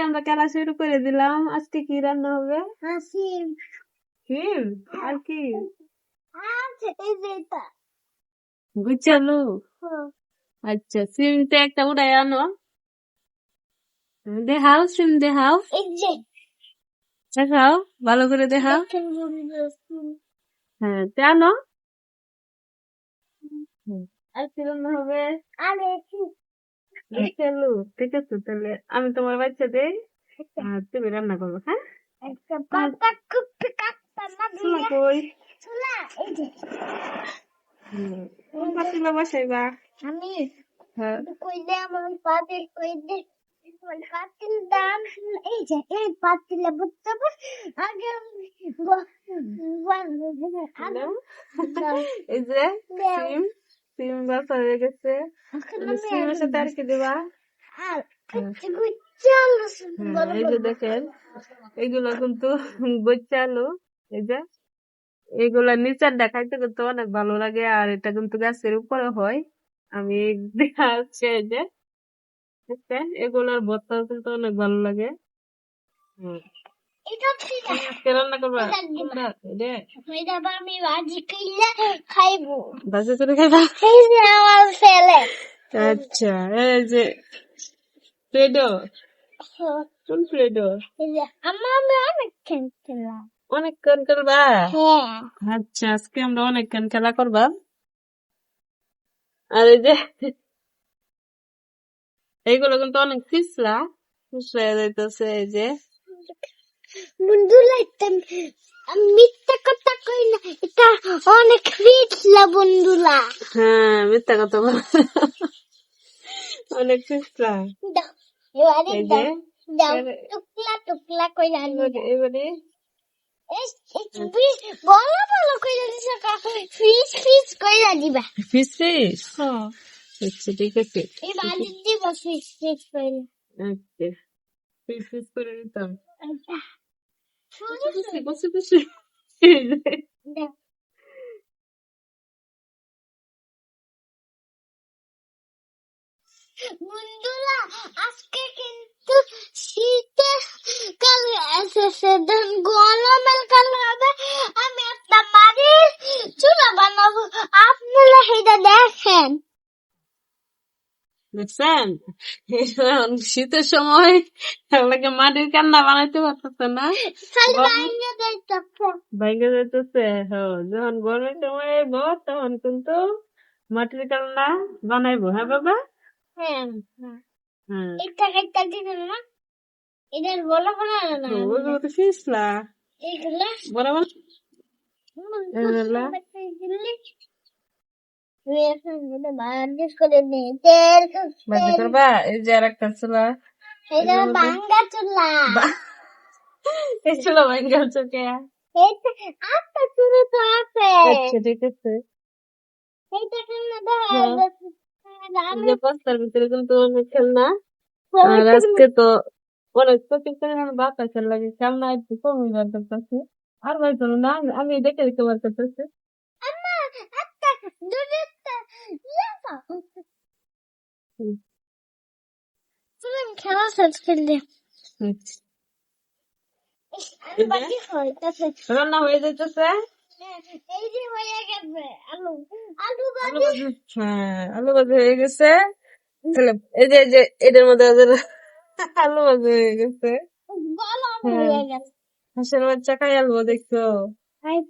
আমরা খেলা শুরু করে দিলাম। আজকে কি রান্না হবে? সিম। সিম আর কি? এই যে এটা। গুচালু। আচ্ছা, সিমটা একটা উড়াই আনো। দেখাও, সিম দেখাও। এই যে দেখাও, ভালো করে দেখাও। হ্যাঁ, জানো। আর কি রান্না হবে? গুচালু। ঠিক আছে, তাহলে আমি তোমার বাচ্চা দেই আর তুমি রান্না করবো। হ্যাঁ, একটা পাতা কুপি কাটতা না শোনা দিয়ে কই? চুলা এই যে কোন পাতিলা বসাইবা? আমি হ্যাঁ, কই দে আমার পাতিল কই দে আমার পাতিল দাম এই যে এই পাতিলে বুঝতে পার আগে এই যে সিম, সিম বাসা হয়ে গেছে। সিমের সাথে আর কি দিবা? আর হ্যাঁ, গুচ্ছাল এই যে দেখেন, এগুলো কিন্তু গোচ্চালু। এই যে এগুলা নিচার দেখাইতে কিন্তু অনেক ভালো লাগে, আর এটা কিন্তু গাছের উপরে হয়। আমি দেখাচ্ছি, এই যে দেখছেন, এগুলার ভর্তাও কিন্তু অনেক ভালো লাগে। এটা ঠিক আছে আজকে রান্না করবা? এটা আবার আমি ভাজি খাইলে খাইবো বাসে করে খাইবা? এই যে আমার ছেলে আচ্ছা, এই যে প্লেডো। কোন প্লেডো? এই যে আমি অনেক খেলছিলাম অনেকক্ষণ খেলবা? হ্যাঁ আচ্ছা, আজকে আমরা অনেকক্ষণ খেলা করবা। আর এই যে এইগুলো কিন্তু অনেক পিছলা পিছলা যাইতেছে। এই যে বন্ধুরা এটা মিথ্যা কথা কই না এটা অনেক পিছলা বন্ধুরা হ্যাঁ, মিথ্যা কথা বল। অনেক পিছলা। দাও এবারে এই যে দাও টুকলা টুকলা কইরা এবারে বলো বলো কইরা দিছে ফিস ফিস কইরা দিবা ফিস ফিস। আচ্ছা, ঠিক আছে। এই বাজি দিব ফিস ফিস কইরা আচ্ছা, ফিস ফিস করে দিতাম। শুরু বসে বসে দাও বন্ধুরা আজকে কিন্তু শীতে কাল এসেছে গরমের কাল হবে আমি একটা বাড়ির চুলা বানাবো আপনারা সেটা দেখেন দেখছেন, এখন শীতের সময় আপনাকে মাটির কান্না বানাইতে পারতেছে না, ভাইঙ্গা যাইতেছে। যখন গরমের সময় আইব তখন কিন্তু মাটির কান্না বানাইবো। হ্যাঁ বাবা? হ্যাঁ হ্যাঁ, এটা একটা দিবেন না এটার বলা বলা না ওগুলো তো ফিসলা এইগুলা বরাবর। বাজি করবা? এই যে আর একটা চুলা, ভাঙ্গা চুলা এই চুলা ভাইঙ্গা চোখে। আটটা চুলা তো আছে আচ্ছা, ঠিক আছে। এইটা কেন যে বস্তার ভিতরে কিন্তু অনেক খেলনা। আর আজকে তো অনেক প্রচুর পরিমাণে বাতাসের লাগে, খেলনা একটু কমই বার করতেছে। আর ভাই চলো না, আমি দেখে দেখে বার করতেছি। খেলা শেষ করলে রান্না হয়ে যাইতেছে। এই যে হয়ে গেছে আলু আলু আলু ভাজি, হ্যাঁ, আলু ভাজি হয়ে গেছে। তাহলে এই যে এটার মধ্যে আলু ভাজি হয়ে গেছে। হয়ে গেছে হাঁসের বাচ্চা খাই আলু দেখছো? হ্যাঁ,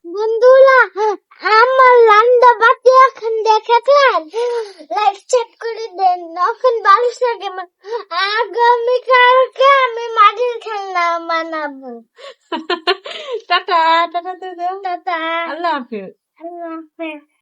বন্ধুরা আমার রান্না বাতি এখন দেখেছেন লাইক চেক করে দেন এখন বালিশ লাগে আগামীকালকে আমি মাটির খেলনা বানাবো টাটা টাটা, টাটা আল্লাহ হাফিজ।